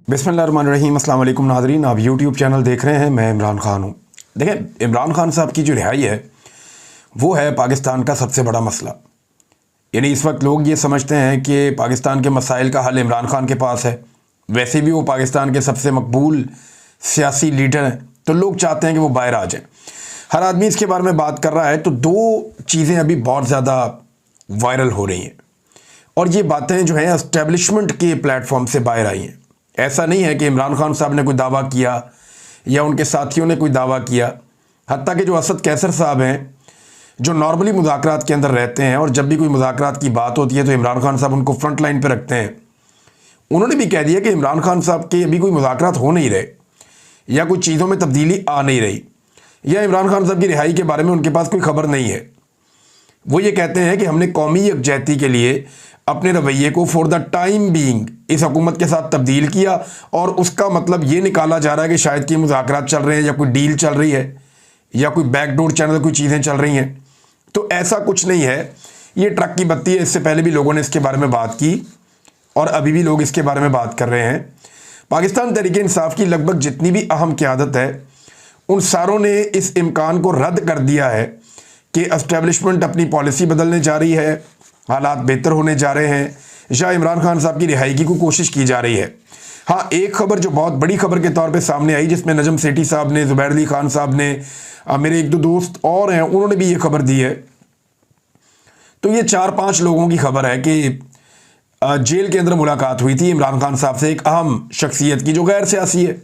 बिस्मिल्लाहिर्रहमानिर्रहीम। अस्सलाम वालेकुम नाज़रीन, आप यूट्यूब चैनल देख रहे हैं। मैं इमरान खान हूँ। देखें, इमरान खान साहब की जो रिहाई है वो है पाकिस्तान का सबसे बड़ा मसला। यानी इस वक्त लोग ये समझते हैं कि पाकिस्तान के मसाइल का हल इमरान खान के पास है। वैसे भी वो पाकिस्तान के सबसे मकबूल सियासी लीडर हैं, तो लोग चाहते हैं कि वो बाहर आ जाएं। हर आदमी इसके बारे में बात कर रहा है। तो दो चीज़ें अभी बहुत ज़्यादा वायरल हो रही हैं, और ये बातें जो हैं एस्टेब्लिशमेंट के प्लेटफॉर्म से बाहर आई हैं। ऐसा नहीं है कि इमरान खान साहब ने कोई दावा किया या उनके साथियों ने कोई दावा किया। हत्ता कि जो असद कैसर साहब हैं, जो नॉर्मली मुज़ाकरात के अंदर रहते हैं, और जब भी कोई मुज़ाकरात की बात होती है तो इमरान खान साहब उनको फ्रंट लाइन पर रखते हैं, उन्होंने भी कह दिया कि इमरान खान साहब के अभी कोई मुज़ाकरात हो नहीं रहे या कुछ चीज़ों में तब्दीली आ नहीं रही, या इमरान खान साहब की रिहाई के बारे में उनके पास कोई खबर नहीं है। वो ये कहते हैं कि हमने कौमी यकजहती के लिए अपने रवैये को फॉर द टाइम बीइंग इस हुकूमत के साथ तब्दील किया, और उसका मतलब ये निकाला जा रहा है कि शायद कि मुज़ाकरात चल रहे हैं या कोई डील चल रही है या कोई बैकडोर चैनल कोई चीज़ें चल रही हैं। तो ऐसा कुछ नहीं है। ये ट्रक की बत्ती है। इससे पहले भी लोगों ने इसके बारे में बात की और अभी भी लोग इसके बारे में बात कर रहे हैं। पाकिस्तान तहरीक इंसाफ की लगभग जितनी भी अहम क़यादत है, उन सारों ने इस इम्कान को रद्द कर दिया है कि एस्टेब्लिशमेंट अपनी पॉलिसी बदलने जा रही है, हालात बेहतर होने जा रहे हैं, या इमरान खान साहब की रिहाई की कोई कोशिश की जा रही है। हाँ, एक खबर जो बहुत बड़ी खबर के तौर पे सामने आई, जिसमें नजम सेठी साहब ने, ज़ुबैर अली खान साहब ने, मेरे एक दो दोस्त और हैं, उन्होंने भी ये खबर दी है। तो ये 4-5 लोगों की खबर है कि जेल के अंदर मुलाकात हुई थी इमरान खान साहब से, एक अहम शख्सियत की जो गैर सियासी है,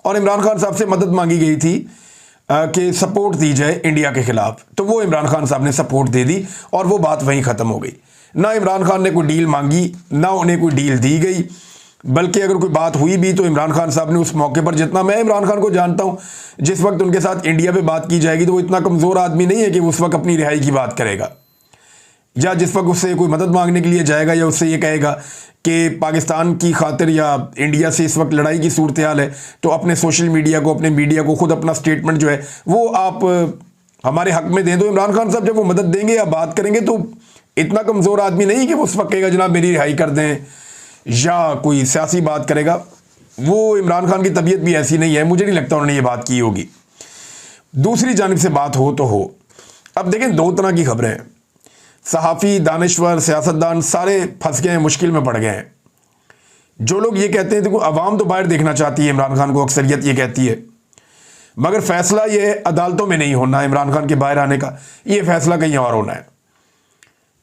और इमरान खान साहब से मदद मांगी गई थी कि सपोर्ट दी जाए इंडिया के खिलाफ। तो वो इमरान खान साहब ने सपोर्ट दे दी और वो बात वहीं ख़त्म हो गई। ना इमरान खान ने कोई डील मांगी, ना उन्हें कोई डील दी गई, बल्कि अगर कोई बात हुई भी तो इमरान खान साहब ने उस मौके पर, जितना मैं इमरान खान को जानता हूँ, जिस वक्त उनके साथ इंडिया पे बात की जाएगी तो वो इतना कमज़ोर आदमी नहीं है कि उस वक्त अपनी रिहाई की बात करेगा, या जिस वक्त उससे कोई मदद मांगने के लिए जाएगा या उससे ये कहेगा कि पाकिस्तान की खातिर या इंडिया से इस वक्त लड़ाई की सूरत हाल है, तो अपने सोशल मीडिया को, अपने मीडिया को खुद अपना स्टेटमेंट जो है वो आप हमारे हक में दें। तो इमरान खान साहब जब वो मदद देंगे या बात करेंगे तो इतना कमज़ोर आदमी नहीं कि वो उस वक्त कहेगा जनाब मेरी रिहाई कर दें, या कोई सियासी बात करेगा। वो इमरान खान की तबीयत भी ऐसी नहीं है, मुझे नहीं लगता उन्होंने ये बात की होगी। दूसरी जानिब से बात हो तो हो। अब देखें, दो तरह की खबरें हैं। सहाफ़ी, दानिश्वर, सियासतदान सारे फंस गए हैं, मुश्किल में पड़ गए हैं। जो लोग ये कहते हैं, देखो अवाम तो बाहर देखना चाहती है इमरान खान को, अक्सरियत ये कहती है, मगर फैसला ये अदालतों में नहीं होना इमरान खान के बाहर आने का, ये फैसला कहीं और होना है।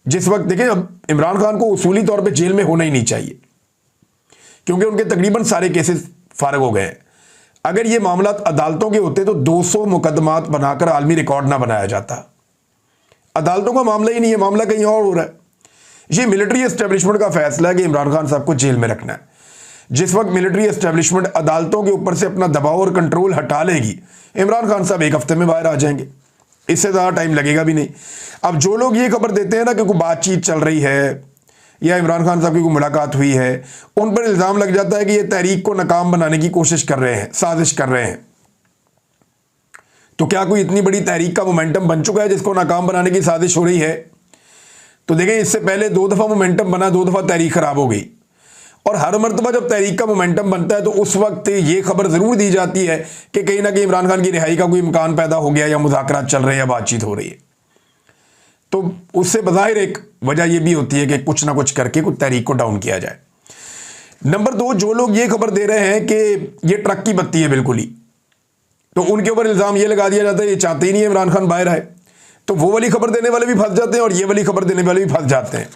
जिस वक्त देखें, अब इमरान खान को उसूली तौर पे जेल में होना ही नहीं चाहिए, क्योंकि उनके तकरीबन सारे केसेस फारग हो गए हैं। अगर ये मामला अदालतों के होते तो 200 मुकदमात बनाकर आलमी रिकॉर्ड ना बनाया जाता। अदालतों का मामला ही नहीं है, मामला कहीं और हो रहा है। ये मिलिट्री एस्टेब्लिशमेंट का फैसला है कि इमरान खान साहब को जेल में रखना है। जिस वक्त मिलिट्री एस्टेब्लिशमेंट अदालतों के ऊपर से अपना दबाव और कंट्रोल हटा लेगी, इमरान खान साहब 1 हफ्ते में बाहर आ जाएंगे, इससे ज़्यादा टाइम लगेगा भी नहीं। अब जो लोग ये खबर देते हैं ना कि कोई बातचीत चल रही है या इमरान खान साहब की कोई मुलाकात हुई है, उन पर इल्ज़ाम लग जाता है कि ये तहरीक को नाकाम बनाने की कोशिश कर रहे हैं, साजिश कर रहे हैं। तो क्या कोई इतनी बड़ी तहरीक का मोमेंटम बन चुका है जिसको नाकाम बनाने की साजिश हो रही है? तो देखें, इससे पहले 2 दफ़ा मोमेंटम बना, 2 दफ़ा तहरीक ख़राब हो गई। और हर मरतबा जब तहरीक का मोमेंटम बनता है तो उस वक्त ये खबर ज़रूर दी जाती है कि कहीं ना कहीं इमरान खान की रिहाई का कोई इम्कान पैदा हो गया, या मुज़ाकरात चल रहे हैं, या बातचीत हो रही है। तो उससे बज़ाहिर एक वजह यह भी होती है कि कुछ ना कुछ करके कुछ तहरीक को डाउन किया जाए। नंबर 2, जो लोग ये खबर दे रहे हैं कि ये ट्रक की बत्ती है बिल्कुल ही, तो उनके ऊपर इल्ज़ाम ये लगा दिया जाता है ये चाहते ही नहीं है इमरान खान बाहर आए। तो वो वाली खबर देने वाले भी फंस जाते हैं और ये वाली खबर देने वाले भी फंस जाते हैं।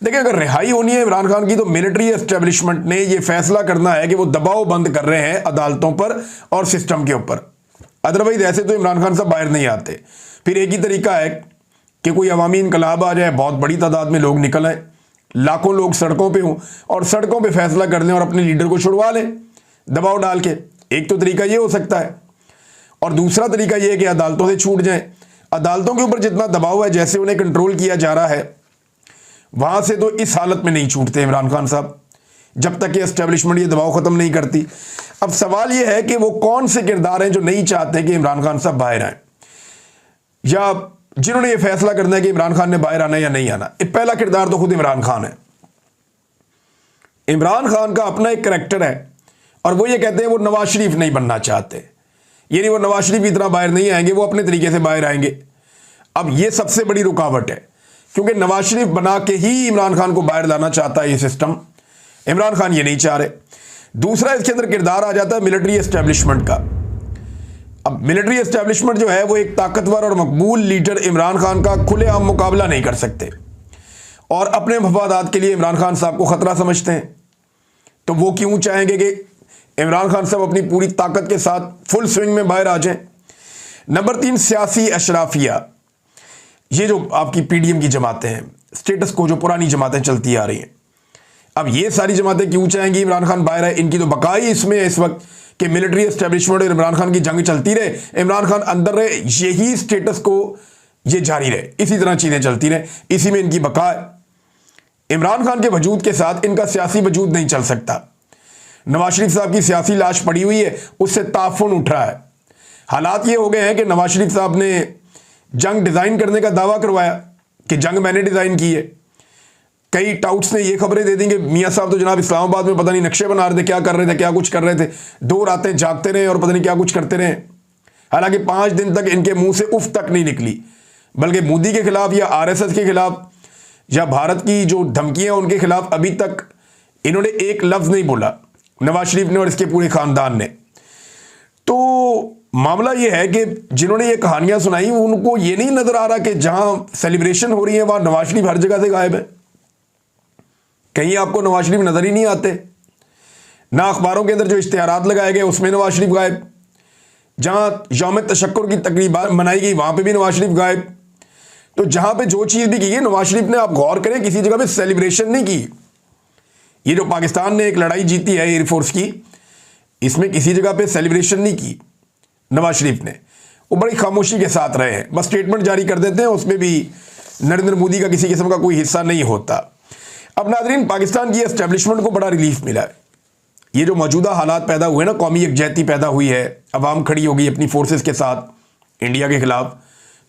देखिए, अगर रिहाई होनी है इमरान खान की तो मिलिट्री एस्टेब्लिशमेंट ने ये फैसला करना है कि वो दबाव बंद कर रहे हैं अदालतों पर और सिस्टम के ऊपर। अदरवाइज ऐसे तो इमरान खान साहब बाहर नहीं आते। फिर एक ही तरीका है कि कोई अवामी इनकलाब आ जाए, बहुत बड़ी तादाद में लोग निकल आए, लाखों लोग सड़कों पर हों और सड़कों पर फैसला कर लें और अपने लीडर को छुड़वा लें दबाव डाल के। एक तो तरीका ये हो सकता है, और दूसरा तरीका यह है कि अदालतों से छूट जाएं। अदालतों के ऊपर जितना दबाव है, जैसे उन्हें कंट्रोल किया जा रहा है, वहां से तो इस हालत में नहीं छूटते इमरान खान साहब जब तक कि एस्टेब्लिशमेंट ये दबाव खत्म नहीं करती। अब सवाल यह है कि वो कौन से किरदार हैं जो नहीं चाहते कि इमरान खान साहब बाहर आए, या जिन्होंने ये फैसला करना है कि इमरान खान ने बाहर आना है या नहीं आना। पहला किरदार तो खुद इमरान खान है। इमरान खान का अपना एक करैक्टर है और वो ये कहते हैं वो नवाज शरीफ नहीं बनना चाहते, यानी वो नवाज शरीफ की तरह बाहर नहीं आएंगे, वो अपने तरीके से बाहर आएंगे। अब ये सबसे बड़ी रुकावट है, क्योंकि नवाज शरीफ बना के ही इमरान खान को बाहर लाना चाहता है ये सिस्टम। इमरान खान ये नहीं चाह रहे। दूसरा इसके अंदर किरदार आ जाता है मिलिट्री एस्टेब्लिशमेंट का। अब मिलिट्री एस्टेब्लिशमेंट जो है वो एक ताकतवर और मकबूल लीडर इमरान खान का खुलेआम मुकाबला नहीं कर सकते और अपने मफादात के लिए इमरान खान साहब को खतरा समझते हैं। तो वो क्यों चाहेंगे कि इमरान खान साहब अपनी पूरी ताकत के साथ फुल स्विंग में बाहर आ जाएं। नंबर 3, सियासी अशराफिया। ये जो आपकी पीडीएम की जमातें हैं, स्टेटस को जो पुरानी जमातें चलती आ रही हैं, अब ये सारी जमातें क्यों चाहेंगी इमरान खान बाहर आए? इनकी तो बकाई इसमें है इस वक्त कि मिलिट्री एस्टेब्लिशमेंट और इमरान खान की जंग चलती रहे, इमरान खान अंदर रहे, यही स्टेटस को ये जारी रहे, इसी तरह चीजें चलती रहे, इसी में इनकी बका है। इमरान खान के वजूद के साथ इनका सियासी वजूद नहीं चल सकता। नवाज शरीफ साहब की सियासी लाश पड़ी हुई है, उससे ताफुन उठ रहा है। हालात ये हो गए हैं कि नवाज शरीफ साहब ने जंग डिजाइन करने का दावा करवाया कि जंग मैंने डिजाइन की है। कई टाउट्स ने ये खबरें दे दी कि मियां साहब तो जनाब इस्लामाबाद में पता नहीं नक्शे बना रहे थे, क्या कर रहे थे, क्या कुछ कर रहे थे, 2 रातें जागते रहे और पता नहीं क्या कुछ करते रहे। हालांकि 5 दिन तक इनके मुंह से उफ तक नहीं निकली, बल्कि मोदी के खिलाफ या आरएसएस के खिलाफ या भारत की जो धमकियां उनके खिलाफ अभी तक इन्होंने एक लफ्ज नहीं बोला, नवाज शरीफ ने और इसके पूरे खानदान ने। तो मामला यह है कि जिन्होंने ये कहानियां सुनाई उनको ये नहीं नजर आ रहा कि जहां सेलिब्रेशन हो रही है वहां नवाज शरीफ हर जगह से गायब है। कहीं आपको नवाज शरीफ नजर ही नहीं आते। ना अखबारों के अंदर जो इश्तिहारात लगाए गए उसमें नवाज शरीफ गायब, जहां यौम तशक्कुर की तकरीब मनाई गई वहां पे भी नवाज शरीफ गायब। तो जहां पे जो चीज भी की है नवाज शरीफ ने, आप गौर करें, किसी जगह पे सेलिब्रेशन नहीं की। ये जो पाकिस्तान ने एक लड़ाई जीती है एयरफोर्स की, इसमें किसी जगह पे सेलिब्रेशन नहीं की नवाज शरीफ ने। वो बड़ी खामोशी के साथ रहे हैं, बस स्टेटमेंट जारी कर देते हैं, उसमें भी नरेंद्र मोदी का किसी किस्म का कोई हिस्सा नहीं होता। अब नाज़रीन, पाकिस्तान की एस्टेब्लिशमेंट को बड़ा रिलीफ मिला है। ये जो मौजूदा हालात पैदा हुए ना, कौमी यकजहती पैदा हुई है, अवाम खड़ी हो गई अपनी फोर्सेस के साथ इंडिया के खिलाफ।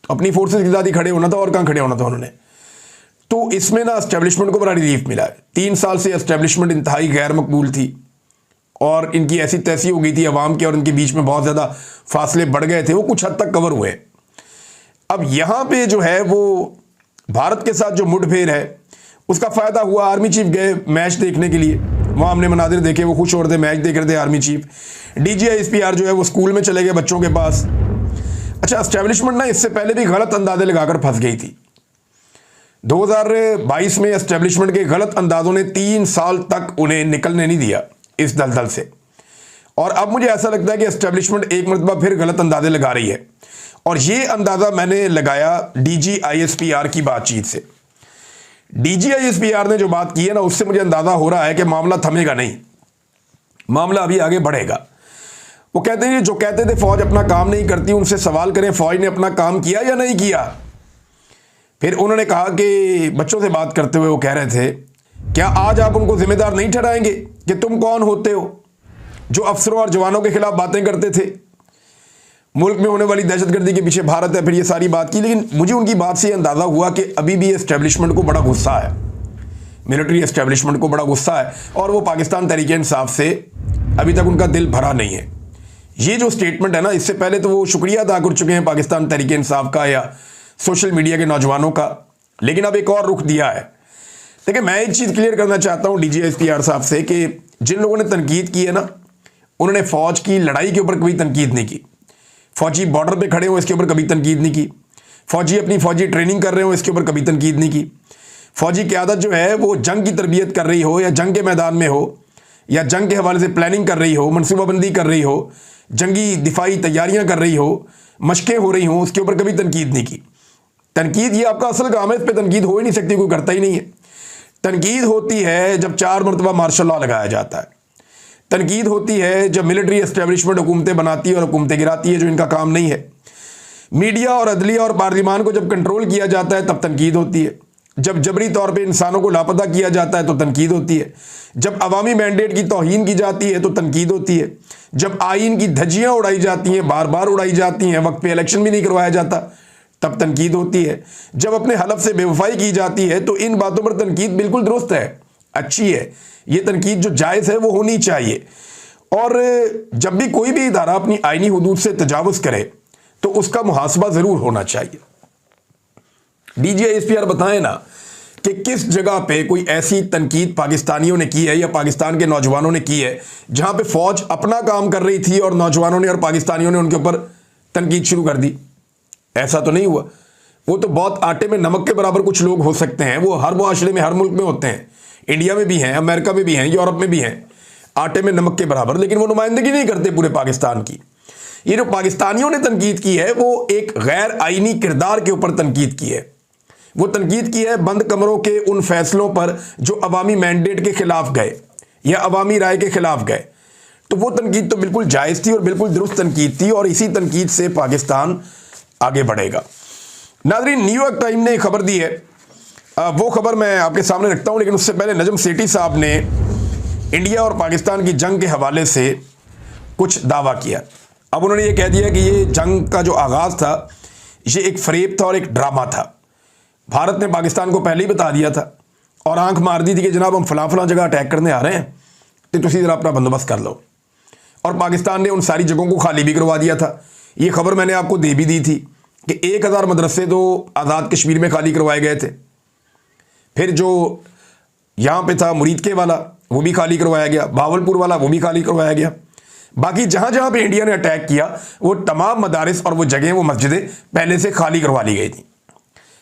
तो अपनी फोर्सेस के साथ ही खड़े होना था, और कहाँ खड़े होना था उन्होंने। तो इसमें ना एस्टेब्लिशमेंट को बड़ा रिलीफ मिला है। 3 साल से एस्टेब्लिशमेंट इंतहाई गैर मकबूल थी और इनकी ऐसी तैसी हो गई थी अवाम के और इनके बीच में बहुत ज़्यादा फासले बढ़ गए थे, वो कुछ हद तक कवर हुए। अब यहाँ पे जो है वो भारत के साथ जो मुठभेड़ है उसका फ़ायदा हुआ। आर्मी चीफ गए मैच देखने के लिए, वहाँ हमने मनाजिर देखे, वो खुश हो रहे थे, मैच देख रहे थे आर्मी चीफ। DGISPR जो है वो स्कूल में चले गए बच्चों के पास। अच्छा, एस्टेब्लिशमेंट ना इससे पहले भी गलत अंदाजे लगाकर फंस गई थी। 2022 में एस्टेब्लिशमेंट के गलत अंदाजों ने 3 साल तक उन्हें निकलने नहीं दिया इस दलदल से। और अब मुझे ऐसा लगता है कि एस्टेब्लिशमेंट एक मरतबा फिर गलत अंदाजे लगा रही है, और ये अंदाज़ा मैंने लगाया DGISPR की बातचीत से। DGISPR ने जो बात की है ना, उससे मुझे अंदाजा हो रहा है कि मामला थमेगा नहीं, मामला अभी आगे बढ़ेगा। वो कहते हैं जो कहते थे फौज अपना काम नहीं करती, उनसे सवाल करें फौज ने अपना काम किया या नहीं किया। फिर उन्होंने कहा कि बच्चों से बात करते हुए वो कह रहे थे, क्या आज आप उनको जिम्मेदार नहीं ठहराएंगे कि तुम कौन होते हो जो अफसरों और जवानों के खिलाफ बातें करते थे, मुल्क में होने वाली दहशतगर्दी के पीछे भारत है। फिर ये सारी बात की, लेकिन मुझे उनकी बात से अंदाज़ा हुआ कि अभी भी एस्टेब्लिशमेंट को बड़ा गुस्सा है, मिलिट्री एस्टेब्लिशमेंट को बड़ा गुस्सा है, और वो पाकिस्तान तहरीक इंसाफ से अभी तक उनका दिल भरा नहीं है। ये जो स्टेटमेंट है ना, इससे पहले तो वो शुक्रिया अदा कर चुके हैं पाकिस्तान तहरीक इंसाफ का या सोशल मीडिया के नौजवानों का, लेकिन अब एक और रुख दिया है। देखिए, मैं एक चीज़ क्लियर करना चाहता हूँ DGISPR साहब से कि जिन लोगों ने तनकीद की है ना, उन्होंने फ़ौज की लड़ाई के ऊपर कभी तनकीद नहीं की, फौजी बॉर्डर पे खड़े हो इसके ऊपर कभी तनकीद नहीं की, फौजी अपनी फौजी ट्रेनिंग कर रहे हो इसके ऊपर कभी तनकीद नहीं की, फौजी क़यादत जो है वो जंग की तरबियत कर रही हो या जंग के मैदान में हो या जंग के हवाले से प्लानिंग कर रही हो, मनसूबाबंदी कर रही हो, जंगी दिफाई तैयारियां कर रही हो, मशकें हो रही हो, उसके ऊपर कभी तनकीद नहीं की। तनकीद ये आपका असल काम है, इस पर तनकीद हो ही नहीं सकती, कोई करता ही नहीं है। तनकीद होती है जब 4 मरतबा मार्शल लॉ लगाया जाता है, तनकीद होती है जब मिलिट्री एस्टेब्लिशमेंट हुकूमतें बनाती है और हुकूमतें गिराती है, जो इनका काम नहीं है। मीडिया और अदलिया और पार्लिमान को जब कंट्रोल किया जाता है तब तनकीद होती है, जब जबरी तौर पे इंसानों को लापता किया जाता है तो तनकीद होती है, जब अवामी मैंडेट की तौहीन की जाती है तो तनकीद होती है, जब आइन की धज्जियाँ उड़ाई जाती हैं, बार बार उड़ाई जाती हैं, वक्त पे इलेक्शन भी नहीं करवाया जाता तब तनकीद होती है, जब अपने हलफ से बेवफाई की जाती है तो इन बातों पर तनकीद बिल्कुल दुरुस्त है। अच्छी है, ये तनकीद जो जायज़ है वो होनी चाहिए। और जब भी कोई भी इदारा अपनी आईनी हुदूद से तजावुज़ करे तो उसका मुहासबा ज़रूर होना चाहिए। DGI SPR बताएं ना कि किस जगह पे कोई ऐसी तनकीद पाकिस्तानियों ने की है या पाकिस्तान के नौजवानों ने की है जहां पे फ़ौज अपना काम कर रही थी और नौजवानों ने और पाकिस्तानियों ने उनके ऊपर तनकीद शुरू कर दी। ऐसा तो नहीं हुआ। वो तो बहुत आटे में नमक के बराबर कुछ लोग हो सकते हैं, वो हर मुआशरे में हर मुल्क में होते हैं, इंडिया में भी हैं, अमेरिका में भी हैं, यूरोप में भी हैं, आटे में नमक के बराबर, लेकिन वो नुमाइंदगी नहीं करते पूरे पाकिस्तान की। ये जो पाकिस्तानियों ने तनकीद की है वो एक गैर आईनी किरदार के ऊपर तनकीद की है। वो तनकीद की है बंद कमरों के उन फैसलों पर जो अवामी मैंडेट के खिलाफ गए या अवामी राय के खिलाफ गए। तो वो तनकीद तो बिल्कुल जायज़ थी और बिल्कुल दुरुस्त तनकीद थी और इसी तनकीद से पाकिस्तान आगे बढ़ेगा। नाज़रीन, न्यूयॉर्क टाइम ने एक खबर दी है, वो खबर मैं आपके सामने रखता हूं, लेकिन उससे पहले नजम सेठी साहब ने इंडिया और पाकिस्तान की जंग के हवाले से कुछ दावा किया। अब उन्होंने ये कह दिया कि ये जंग का जो आगाज़ था ये एक फरेब था और एक ड्रामा था। भारत ने पाकिस्तान को पहले ही बता दिया था और आंख मार दी थी कि जनाब हम फलां जगह अटैक करने आ रहे हैं, तो तुसी ज़रा अपना बंदोबस्त कर लो। और पाकिस्तान ने उन सारी जगहों को खाली भी करवा दिया था। ये खबर मैंने आपको दे भी दी थी कि 1000 मदरसे तो आज़ाद कश्मीर में खाली करवाए गए थे। फिर जो यहाँ पे था मुरीदके वाला वो भी खाली करवाया गया, भावलपुर वाला वो भी खाली करवाया गया। बाकी जहाँ जहाँ पे इंडिया ने अटैक किया वो तमाम मदारिस और वो जगहें, वो मस्जिदें पहले से खाली करवा ली गई थी।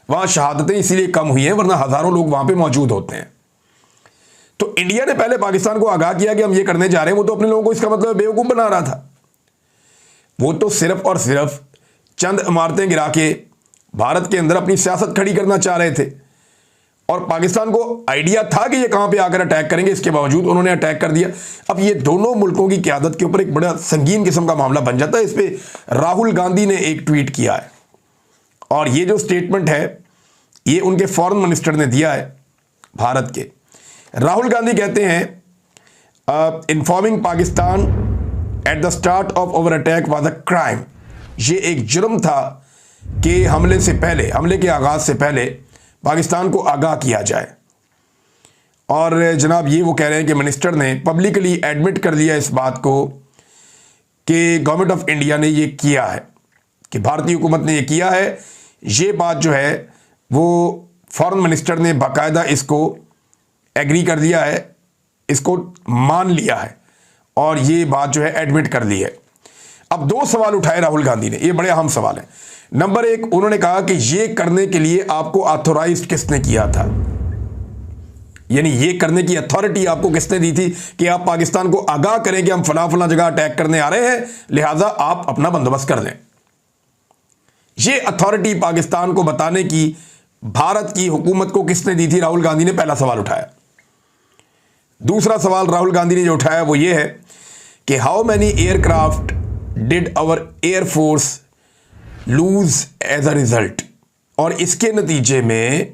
वहाँ शहादतें इसीलिए कम हुई हैं, वरना हज़ारों लोग वहाँ पे मौजूद होते हैं। तो इंडिया ने पहले पाकिस्तान को आगाह किया कि हम ये करने जा रहे हैं। वो तो अपने लोगों को इसका मतलब बेवकूफ़ बना रहा था। वो तो सिर्फ और सिर्फ चंद इमारतें गिरा के भारत के अंदर अपनी सियासत खड़ी करना चाह रहे थे और पाकिस्तान को आइडिया था कि ये कहां पे आकर अटैक करेंगे, इसके बावजूद उन्होंने अटैक कर दिया। अब ये दोनों मुल्कों की क़यादत के ऊपर एक बड़ा संगीन किस्म का मामला बन जाता है। इस पर राहुल गांधी ने एक ट्वीट किया है और ये जो स्टेटमेंट है ये उनके फॉरेन मिनिस्टर ने दिया है भारत के। राहुल गांधी कहते हैं informing Pakistan at the start of our attack was a crime. ये एक जुर्म था कि हमले के आगाज से पहले पाकिस्तान को आगाह किया जाए। और जनाब ये वो कह रहे हैं कि मिनिस्टर ने पब्लिकली एडमिट कर लिया इस बात को कि गवर्नमेंट ऑफ इंडिया ने ये किया है, कि भारतीय हुकूमत ने ये किया है। ये बात जो है वो फॉरेन मिनिस्टर ने बाकायदा इसको एग्री कर दिया है, इसको मान लिया है और ये बात जो है एडमिट कर ली है। अब 2 सवाल उठाए राहुल गांधी ने, ये बड़े अहम सवाल हैं। नंबर 1, उन्होंने कहा कि ये करने के लिए आपको ऑथोराइज्ड किसने किया था, यानी ये करने की अथॉरिटी आपको किसने दी थी कि आप पाकिस्तान को आगाह करें कि हम फला जगह अटैक करने आ रहे हैं, लिहाजा आप अपना बंदोबस्त कर लें। ये अथॉरिटी पाकिस्तान को बताने की भारत की हुकूमत को किसने दी थी? राहुल गांधी ने पहला सवाल उठाया। दूसरा सवाल राहुल गांधी ने जो उठाया वो ये है कि how many aircraft did our air force lose as a result, और इसके नतीजे में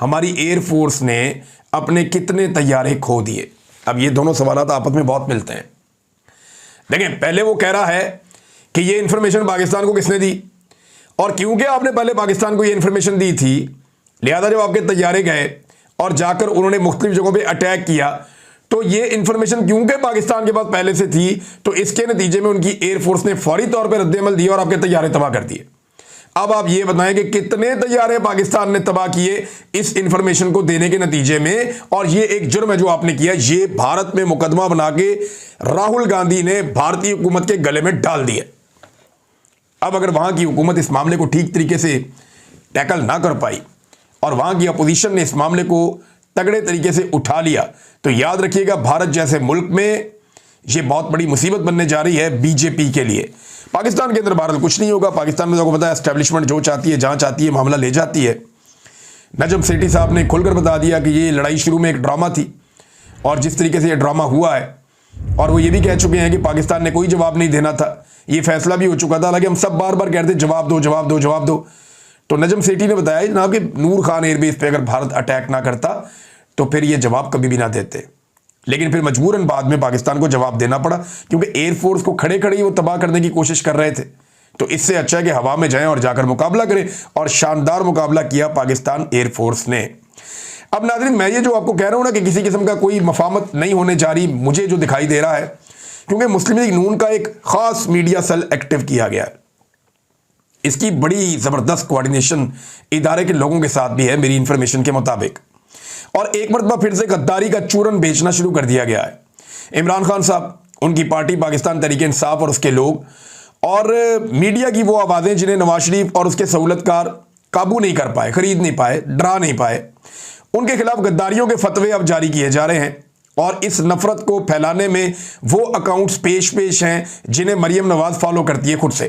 हमारी एयरफोर्स ने अपने कितने तैयारे खो दिए। अब ये दोनों सवाल आपस में बहुत मिलते हैं। देखें, पहले वो कह रहा है कि ये इंफॉर्मेशन पाकिस्तान को किसने दी, और क्योंकि आपने पहले पाकिस्तान को ये इंफॉर्मेशन दी थी लिहाजा जब आपके तैयारे गए और जाकर उन्होंने मुख्तलिफ जगहों पे अटैक किया तो ये इंफॉर्मेशन क्योंकि पाकिस्तान के पास पहले से थी तो इसके नतीजे में उनकी एयरफोर्स ने फौरी तौर पर रद्द-ए-अमल दिया और आपके तैयारे तबाह कर दिए। अब आप ये बताएं कि कितने तैयारे पाकिस्तान ने तबाह किए इस इंफॉर्मेशन को देने के नतीजे में, और ये एक जुर्म है जो आपने किया। ये भारत में मुकदमा बना के राहुल गांधी ने भारतीय हुकूमत के गले में डाल दिया। अब अगर वहां की हुकूमत इस मामले को ठीक तरीके से टैकल ना कर पाई और वहां की अपोजिशन ने इस मामले को तगड़े तरीके से उठा लिया तो याद रखिएगा भारत जैसे मुल्क में यह बहुत बड़ी मुसीबत बनने जा रही है बीजेपी के लिए। पाकिस्तान के अंदर बहरहाल कुछ नहीं होगा। पाकिस्तान में आपको पता है एस्टेब्लिशमेंट जो चाहती है जहां चाहती है मामला ले जाती है। नजम सेठी साहब ने खुलकर बता दिया कि ये लड़ाई शुरू में एक ड्रामा थी और जिस तरीके से ये ड्रामा हुआ है, और वो ये भी कह चुके हैं कि पाकिस्तान ने कोई जवाब नहीं देना था, ये फैसला भी हो चुका था। हालांकि हम सब बार बार कहते जवाब दो जवाब दो जवाब दो। तो नजम सेठी ने बताया जनाब कि नूर खान एयरबेस पे अगर भारत अटैक ना करता तो फिर ये जवाब कभी भी ना देते, लेकिन फिर मजबूरन बाद में पाकिस्तान को जवाब देना पड़ा क्योंकि एयरफोर्स को खड़े खड़े ही वो तबाह करने की कोशिश कर रहे थे। तो इससे अच्छा है कि हवा में जाएं और जाकर मुकाबला करें, और शानदार मुकाबला किया पाकिस्तान एयरफोर्स ने। अब नाज़रीन, मैं ये जो आपको कह रहा हूं ना कि किसी किस्म का कोई मफामत नहीं होने जा रही, मुझे जो दिखाई दे रहा है, क्योंकि मुस्लिम लीग नून का एक खास मीडिया सेल एक्टिव किया गया है। इसकी बड़ी ज़बरदस्त कोऑर्डिनेशन इदारे के लोगों के साथ भी है मेरी इंफॉर्मेशन के मुताबिक, और एक मरतबा फिर से गद्दारी का चूरन बेचना शुरू कर दिया गया है। इमरान खान साहब, उनकी पार्टी पाकिस्तान तहरीक-ए-इंसाफ और उसके लोग, और मीडिया की वो आवाज़ें जिन्हें नवाज शरीफ और उसके सहूलतकार काबू नहीं कर पाए, खरीद नहीं पाए, डरा नहीं पाए, उनके खिलाफ गद्दारियों के फतवे अब जारी किए जा रहे हैं। और इस नफरत को फैलाने में वो अकाउंट्स पेश हैं जिन्हें मरियम नवाज फॉलो करती है खुद से।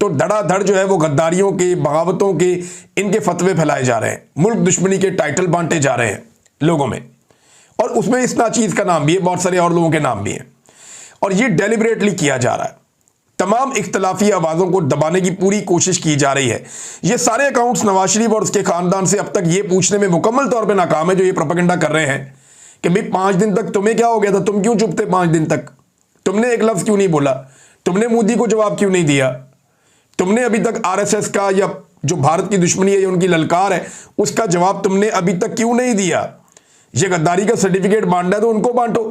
तो धड़ाधड़ जो है वो गद्दारियों के, बगावतों के, इनके फतवे फैलाए जा रहे हैं, मुल्क दुश्मनी के टाइटल बांटे जा रहे हैं लोगों में, और उसमें इस नाचीज़ का नाम भी है, बहुत सारे और लोगों के नाम भी हैं, और ये डेलिबरेटली किया जा रहा है। तमाम इख्तलाफी आवाज़ों को दबाने की पूरी कोशिश की जा रही है। ये सारे अकाउंट्स नवाज शरीफ और उसके खानदान से अब तक ये पूछने में मुकम्मल तौर पर नाकाम है, जो ये प्रोपेगेंडा कर रहे हैं कि भाई 5 दिन तक तुम्हें क्या हो गया था, तुम क्यों चुप थे 5 दिन तक, तुमने एक लफ्ज़ क्यों नहीं बोला, तुमने मोदी को जवाब क्यों नहीं दिया, तुमने अभी तक आरएसएस का या जो भारत की दुश्मनी है या उनकी ललकार है उसका जवाब तुमने अभी तक क्यों नहीं दिया। ये गद्दारी का सर्टिफिकेट बांटना है तो उनको बांटो।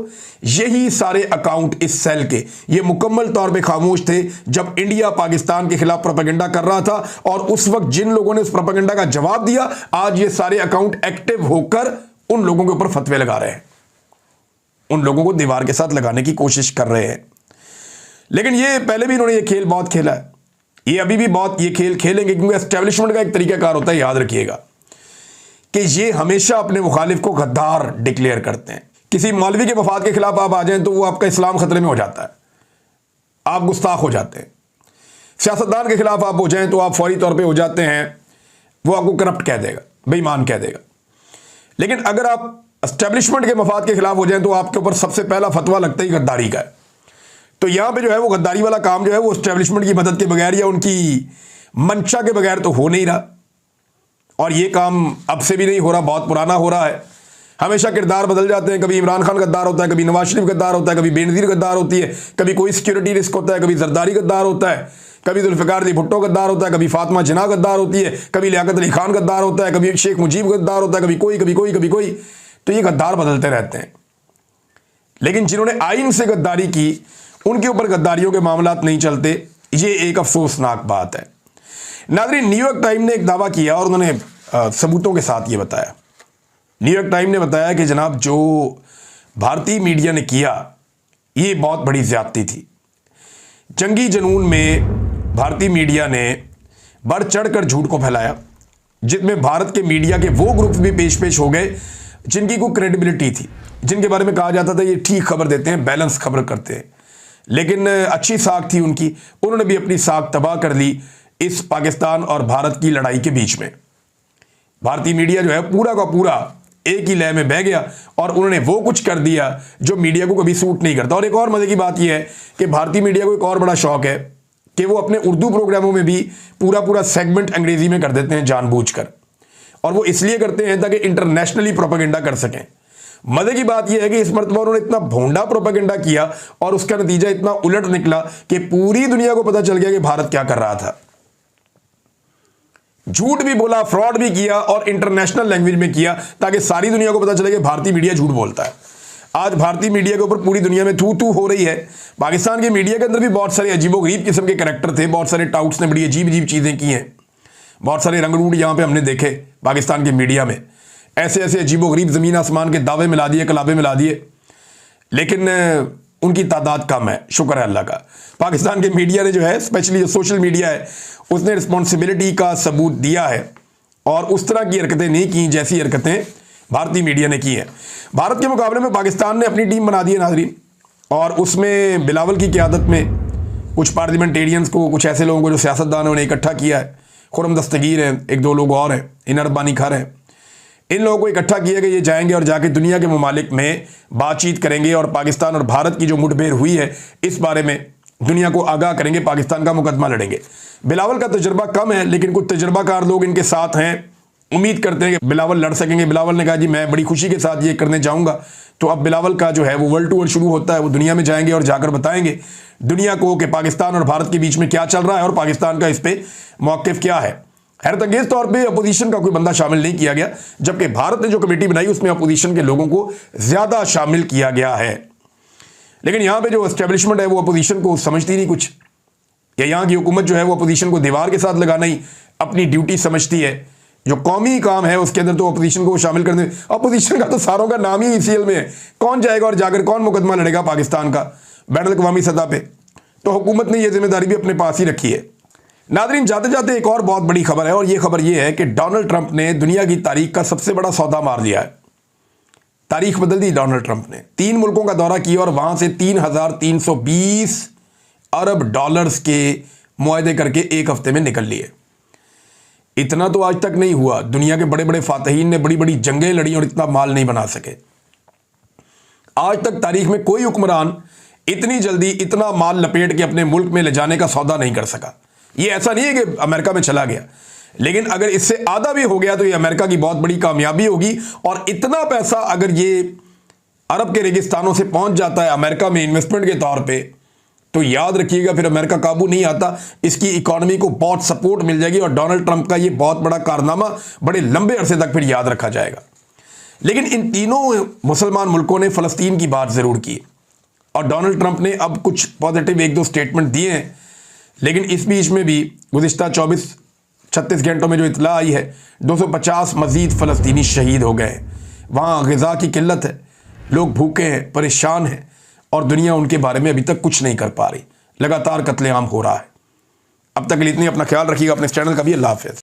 यही सारे अकाउंट इस सेल के ये मुकम्मल तौर पे खामोश थे जब इंडिया पाकिस्तान के खिलाफ प्रोपेगेंडा कर रहा था, और उस वक्त जिन लोगों ने उस प्रोपेगेंडा का जवाब दिया, आज ये सारे अकाउंट एक्टिव होकर उन लोगों के ऊपर फतवे लगा रहे हैं, उन लोगों को दीवार के साथ लगाने की कोशिश कर रहे हैं। लेकिन ये पहले भी इन्होंने ये खेल बहुत खेला है, ये अभी भी बहुत ये खेल खेलेंगे, क्योंकि एस्टेब्लिशमेंट का एक तरीकाकार होता है, याद रखिएगा, कि ये हमेशा अपने मुखालिफ को गद्दार डिक्लेयर करते हैं। किसी मौलवी के वफाद के खिलाफ आप आ जाएं तो वो आपका इस्लाम खतरे में हो जाता है, आप गुस्ताख हो जाते हैं। सियासतदान के खिलाफ आप हो जाएं तो आप फौरी तौर पे हो जाते हैं, वो आपको करप्ट कह देगा, बेईमान कह देगा। लेकिन अगर आप एस्टेब्लिशमेंट के मफाद के खिलाफ हो जाएं तो आपके ऊपर सबसे पहला फतवा लगता ही गद्दारी का है। तो यहां पे जो है वो गद्दारी वाला काम जो है वो एस्टेब्लिशमेंट की मदद के बगैर या उनकी मंशा के बगैर तो हो नहीं रहा, और ये काम अब से भी नहीं हो रहा, बहुत पुराना हो रहा है। हमेशा किरदार बदल जाते हैं, कभी इमरान खान गद्दार होता है, कभी नवाज शरीफ गद्दार होता है, कभी बेनज़ीर गद्दार होती है, कभी कोई सिक्योरिटी रिस्क होता है, कभी जरदारी गद्दार होता है, कभी जुल्फ़िकार अली भुट्टो गद्दार होता है, कभी फातिमा जिन्ना गद्दार होती है, कभी लियाकत अली खान गद्दार होता है, कभी शेख मुजीब गद्दार होता है, कभी कोई कभी कोई कभी कोई। तो ये गद्दार बदलते रहते हैं। लेकिन जिन्होंने आइन से गद्दारी की उनके ऊपर गद्दारियों के मामलात नहीं चलते, ये एक अफसोसनाक बात है। नाज़रीन, न्यूयॉर्क टाइम ने एक दावा किया और उन्होंने सबूतों के साथ ये बताया। न्यूयॉर्क टाइम ने बताया कि जनाब जो भारतीय मीडिया ने किया ये बहुत बड़ी ज़्यादती थी। जंगी जुनून में भारतीय मीडिया ने बढ़ चढ़ कर झूठ को फैलाया, जिसमें भारत के मीडिया के वो ग्रुप्स भी पेश हो गए जिनकी कोई क्रेडिबिलिटी थी, जिनके बारे में कहा जाता था ये ठीक खबर देते हैं, बैलेंस खबर करते हैं, लेकिन अच्छी साख थी उनकी, उन्होंने भी अपनी साख तबाह कर ली इस पाकिस्तान और भारत की लड़ाई के बीच में। भारतीय मीडिया जो है पूरा का पूरा एक ही लय में बह गया और उन्होंने वो कुछ कर दिया जो मीडिया को कभी सूट नहीं करता। और एक और मजे की बात यह है कि भारतीय मीडिया को एक और बड़ा शौक है कि वो अपने उर्दू प्रोग्रामों में भी पूरा सेगमेंट अंग्रेजी में कर देते हैं जानबूझकर, और वो इसलिए करते हैं ताकि इंटरनेशनली प्रोपेगेंडा कर सकें। मजे की बात यह है कि इस मरतबा उन्होंने इतना भोंडा प्रोपेगेंडा किया और उसका नतीजा इतना उलट निकला कि पूरी दुनिया को पता चल गया कि भारत क्या कर रहा था। झूठ भी बोला, फ्रॉड भी किया और इंटरनेशनल लैंग्वेज में किया ताकि सारी दुनिया को पता चले कि भारतीय मीडिया झूठ बोलता है। आज भारतीय मीडिया के ऊपर पूरी दुनिया में थू थू हो रही है। पाकिस्तान के मीडिया के अंदर भी बहुत सारे अजीबोगरीब किस्म के कैरेक्टर थे, बहुत सारे टाउट्स ने बड़ी अजीब चीज़ें की हैं, बहुत सारे रंगरूट यहाँ पे हमने देखे पाकिस्तान के मीडिया में, ऐसे अजीबोगरीब ज़मीन आसमान के दावे मिला दिए, कलाबे मिला दिए, लेकिन उनकी तादाद कम है, शुक्र है अल्लाह का। पाकिस्तान के मीडिया ने जो है, स्पेशली जो सोशल मीडिया है, उसने रिस्पॉन्सिबिलिटी का सबूत दिया है और उस तरह की हरकतें नहीं की जैसी हरकतें भारतीय मीडिया ने की हैं। भारत के मुकाबले में पाकिस्तान ने अपनी टीम बना दी है नाज़रीन, और उसमें बिलावल की क़यादत में कुछ पार्लियामेंटेरियंस को, कुछ ऐसे लोगों को जो सियासतदान है उन्हें इकट्ठा किया है। खुरम दस्तगीर हैं, एक दो लोग और हैं, इनर बानी खर हैं, इन लोगों को इकट्ठा किया कि ये जाएंगे और जाके दुनिया के ममालिक में बातचीत करेंगे और पाकिस्तान और भारत की जो मुठभेड़ हुई है इस बारे में दुनिया को आगाह करेंगे, पाकिस्तान का मुकदमा लड़ेंगे। बिलावल का तजुर्बा कम है, लेकिन कुछ तजुर्बाकार लोग इनके साथ हैं, उम्मीद करते हैं कि बिलावल लड़ सकेंगे। बिलावल ने कहा जी मैं बड़ी खुशी के साथ ये करने जाऊँगा। तो अब बिलावल का जो है वो वर्ल्ड टूर शुरू होता है, वो दुनिया में जाएंगे और जाकर बताएंगे दुनिया को कि पाकिस्तान और भारत के बीच में क्या चल रहा है और पाकिस्तान का इस पर मौक़िफ़ क्या है। हैरत अंगेज तौर पे अपोजिशन का कोई बंदा शामिल नहीं किया गया, जबकि भारत ने जो कमेटी बनाई उसमें अपोजिशन के लोगों को ज्यादा शामिल किया गया है। लेकिन यहां पे जो एस्टेब्लिशमेंट है वो अपोजिशन को समझती नहीं कुछ, या यहां की हुकूमत जो है वो अपोजिशन को दीवार के साथ लगाना ही अपनी ड्यूटी समझती है। जो कौमी काम है उसके अंदर तो अपोजिशन को शामिल करने, अपोजिशन का तो सारों का नाम ही ईसीएल में है। कौन जाएगा और जाकर कौन मुकदमा लड़ेगा पाकिस्तान का बैनुल अक़वामी सतह पे? तो हुकूमत ने यह जिम्मेदारी भी अपने पास ही रखी है। नादरीन, जाते जाते एक और बहुत बड़ी खबर है, और यह खबर यह है कि डोनाल्ड ट्रंप ने दुनिया की तारीख का सबसे बड़ा सौदा मार लिया है। तारीख बदल दी डोनाल्ड ट्रंप ने। 3 मुल्कों का दौरा किया और वहां से 3,320 अरब डॉलर्स के मुआहदे करके एक हफ्ते में निकल लिए। इतना तो आज तक नहीं हुआ। दुनिया के बड़े बड़े फातहीन ने बड़ी बड़ी जंगें लड़ी और इतना माल नहीं बना सके। आज तक तारीख में कोई हुक्मरान इतनी जल्दी इतना माल लपेट के अपने मुल्क में ले जाने का सौदा नहीं कर सका। ये ऐसा नहीं है कि अमेरिका में चला गया, लेकिन अगर इससे आधा भी हो गया तो ये अमेरिका की बहुत बड़ी कामयाबी होगी। और इतना पैसा अगर ये अरब के रेगिस्तानों से पहुंच जाता है अमेरिका में इन्वेस्टमेंट के तौर पे, तो याद रखिएगा फिर अमेरिका काबू नहीं आता। इसकी इकोनॉमी को बहुत सपोर्ट मिल जाएगी और डोनाल्ड ट्रंप का ये बहुत बड़ा कारनामा बड़े लंबे अरसे तक फिर याद रखा जाएगा। लेकिन इन तीनों मुसलमान मुल्कों ने फ़लस्तीन की बात ज़रूर की, और डोनाल्ड ट्रंप ने अब कुछ पॉजिटिव 1-2 स्टेटमेंट दिए हैं। लेकिन इस बीच में भी गुज़िश्ता 24-36 घंटों में जो इतला आई है, 250 मज़ीद फ़लस्तीनी शहीद हो गए। वहाँ ग़िज़ा की किल्लत है, लोग भूखे हैं, परेशान हैं, और दुनिया उनके बारे में अभी तक कुछ नहीं कर पा रही। लगातार कत्लेआम हो रहा है। अब तक के लिए इतनी, अपना ख्याल रखिएगा, अपने इस चैनल का भी। अल्लाह हाफ़िज़।